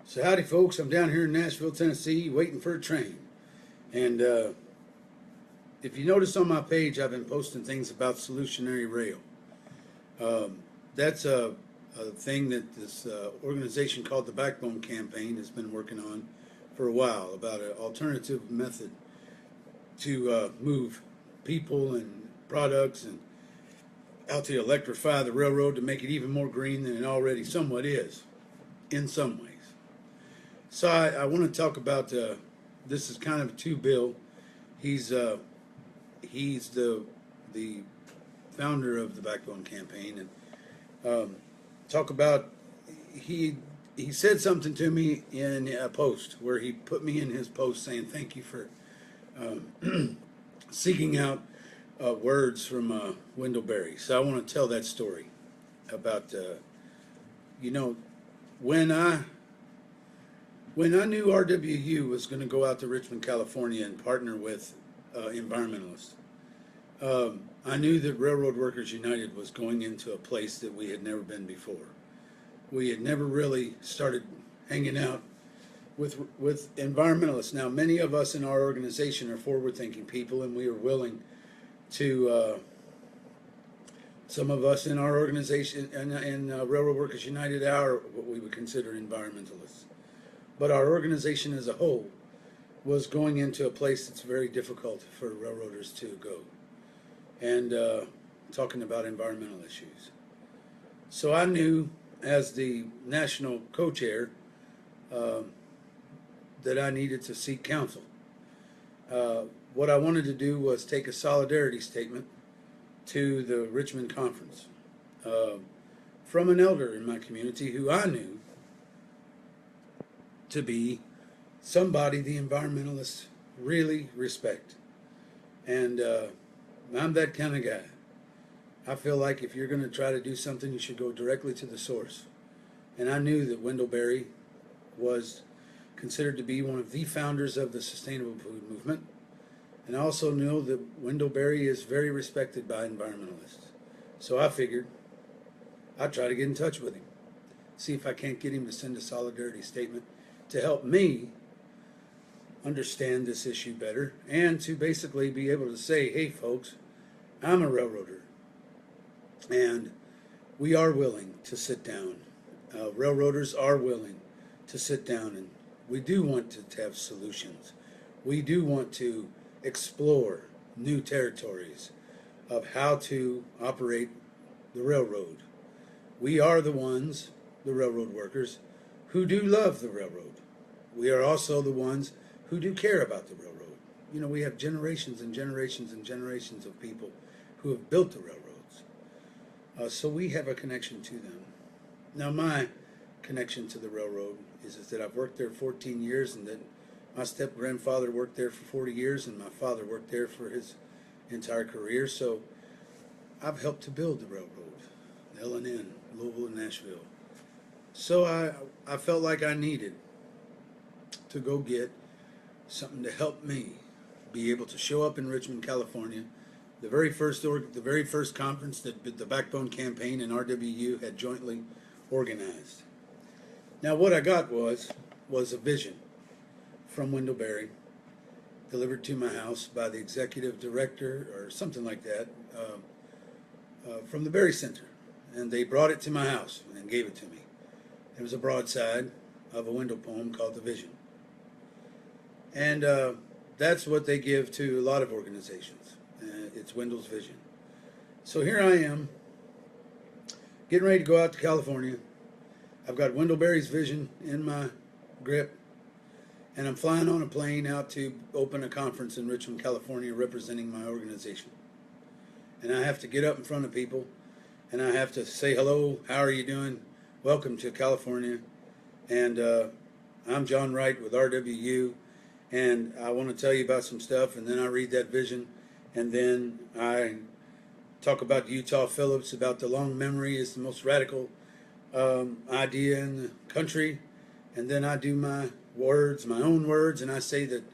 So howdy folks, I'm down here in Nashville, Tennessee, waiting for a train. And if you notice on my page, I've been posting things about Solutionary Rail. That's a thing that this organization called the Backbone Campaign has been working on for a while, about an alternative method to move people and products and out to electrify the railroad to make it even more green than it already somewhat is, in some ways. So I want to talk about this is kind of a two-bill. He's the founder of the Backbone Campaign, and talk about he said something to me in a post where he put me in his post saying thank you for seeking out words from Wendell Berry. So I want to tell that story about when I knew RWU was going to go out to Richmond, California and partner with environmentalists, I knew that Railroad Workers United was going into a place that we had never been before. We had never really started hanging out with environmentalists. Now, many of us in our organization are forward-thinking people, and we are willing to, some of us in our organization and Railroad Workers United are what we would consider environmentalists. But our organization as a whole was going into a place that's very difficult for railroaders to go, and talking about environmental issues. So I knew, as the national co-chair, that I needed to seek counsel. What I wanted to do was take a solidarity statement to the Richmond conference from an elder in my community who I knew to be somebody the environmentalists really respect. And I'm that kind of guy. I feel like if you're going to try to do something, you should go directly to the source. And I knew that Wendell Berry was considered to be one of the founders of the sustainable food movement. And I also know that Wendell Berry is very respected by environmentalists. So I figured I'd try to get in touch with him, see if I can't get him to send a solidarity statement to help me understand this issue better, and to basically be able to say, hey folks, I'm a railroader, and we are willing to sit down. Railroaders are willing to sit down, and we do want to have solutions. We do want to explore new territories of how to operate the railroad. We are the ones, the railroad workers, who do love the railroad. We are also the ones who do care about the railroad. You know, we have generations and generations and generations of people who have built the railroads. So we have a connection to them. Now, my connection to the railroad is that I've worked there 14 years, and that my step-grandfather worked there for 40 years, and my father worked there for his entire career. So I've helped to build the railroad, L&N, Louisville and Nashville. So I felt like I needed to go get something to help me be able to show up in Richmond, California, the very first conference that the Backbone Campaign and RWU had jointly organized. Now, what I got was a vision from Wendell Berry, delivered to my house by the executive director or something like that, from the Berry Center, and they brought it to my house and gave it to me. It was a broadside of a Wendell poem called The Vision. And that's what they give to a lot of organizations. It's Wendell's vision. So here I am, getting ready to go out to California. I've got Wendell Berry's vision in my grip, and I'm flying on a plane out to open a conference in Richmond, California, representing my organization. And I have to get up in front of people, and I have to say, hello, how are you doing? Welcome to California. And I'm John Wright with RWU. And I want to tell you about some stuff, and then I read that vision, and then I talk about Utah Phillips, about the long memory is the most radical idea in the country, and then I do my words, my own words, and I say that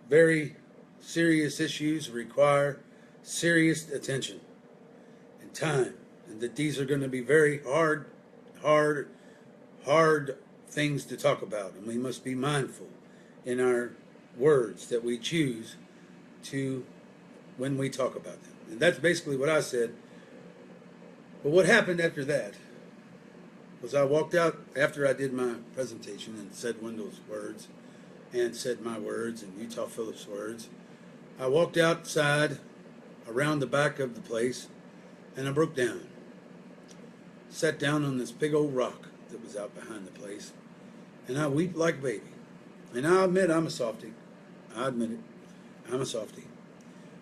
very serious issues require serious attention and time, and that these are going to be very hard things to talk about, and we must be mindful in our words that we choose to when we talk about them. And that's basically what I said. But what happened after that was I walked out after I did my presentation and said Wendell's words and said my words and Utah Phillips' words. I walked outside around the back of the place and I broke down. Sat down on this big old rock that was out behind the place and I wept like a baby. And I admit I'm a softie. I admit it. I'm a softie.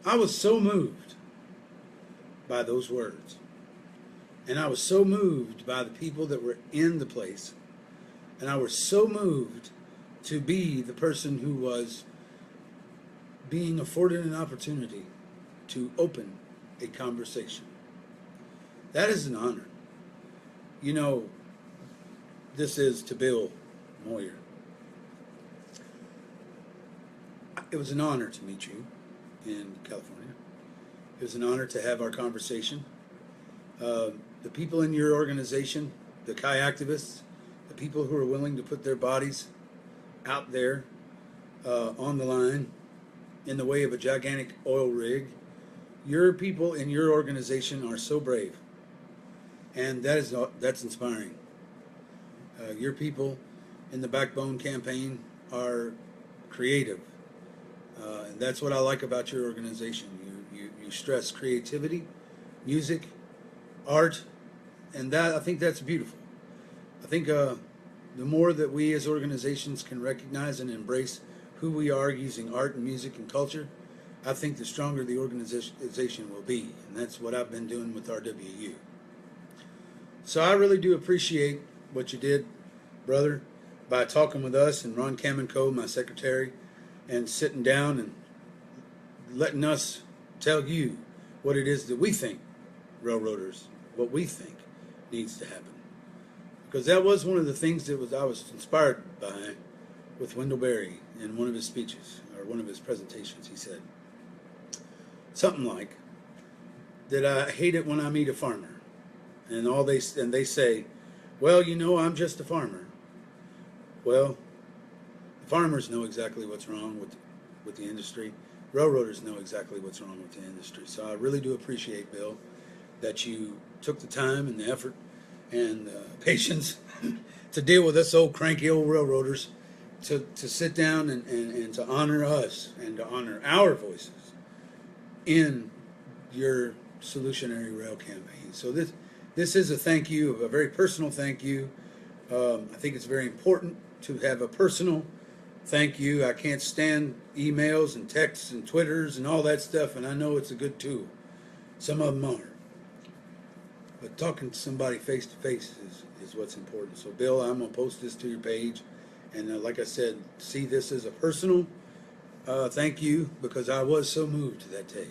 I was so moved by those words. And I was so moved by the people that were in the place. And I was so moved to be the person who was being afforded an opportunity to open a conversation. That is an honor. You know, this is to Bill Moyer. It was an honor to meet you in California. It was an honor to have our conversation. The people in your organization, the activists, the people who are willing to put their bodies out there on the line in the way of a gigantic oil rig, your people in your organization are so brave, and that's inspiring. Your people in the Backbone campaign are creative, and that's what I like about your organization. You stress creativity, music, art, and that I think that's beautiful. I think the more that we as organizations can recognize and embrace who we are using art and music and culture, I think the stronger the organization will be, and that's what I've been doing with RWU. So I really do appreciate what you did, brother, by talking with us and Ron Kamenko, my secretary, and sitting down and letting us tell you what it is that we think, railroaders, what we think needs to happen. Because that was one of the things that I was inspired by with Wendell Berry in one of his speeches, or one of his presentations. He said something like that I hate it when I meet a farmer and they say, well, you know, I'm just a farmer. Well, the farmers know exactly what's wrong with the industry. Railroaders know exactly what's wrong with the industry. So I really do appreciate, Bill, that you took the time and the effort and patience to deal with us old cranky old railroaders, to sit down and to honor us and to honor our voices in your Solutionary Rail campaign. So this is a thank you, a very personal thank you. I think it's very important to have a personal thank you. I can't stand emails and texts and Twitters and all that stuff, and I know it's a good tool. Some of them are. But talking to somebody face to face is what's important. So, Bill, I'm going to post this to your page. And like I said, see this as a personal thank you, because I was so moved that day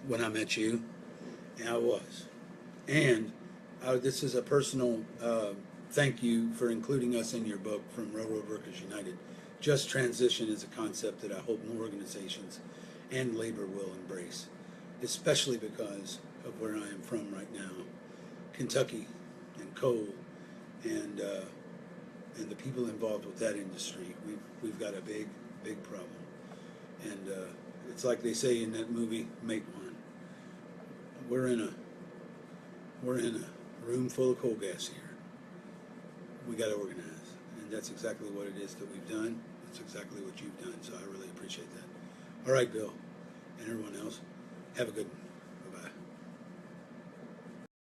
when I met you. And I was. And this is a personal thank you for including us in your book, From Railroad Workers United. Just transition is a concept that I hope more organizations and labor will embrace, especially because of where I am from right now, Kentucky and coal and the people involved with that industry. We've got a big problem, and it's like they say in that movie, Make One. We're in a room full of coal gas here. We got to organize, and that's exactly what it is that we've done. It's exactly what you've done. So I really appreciate that. All right, Bill, and everyone else, have a good one.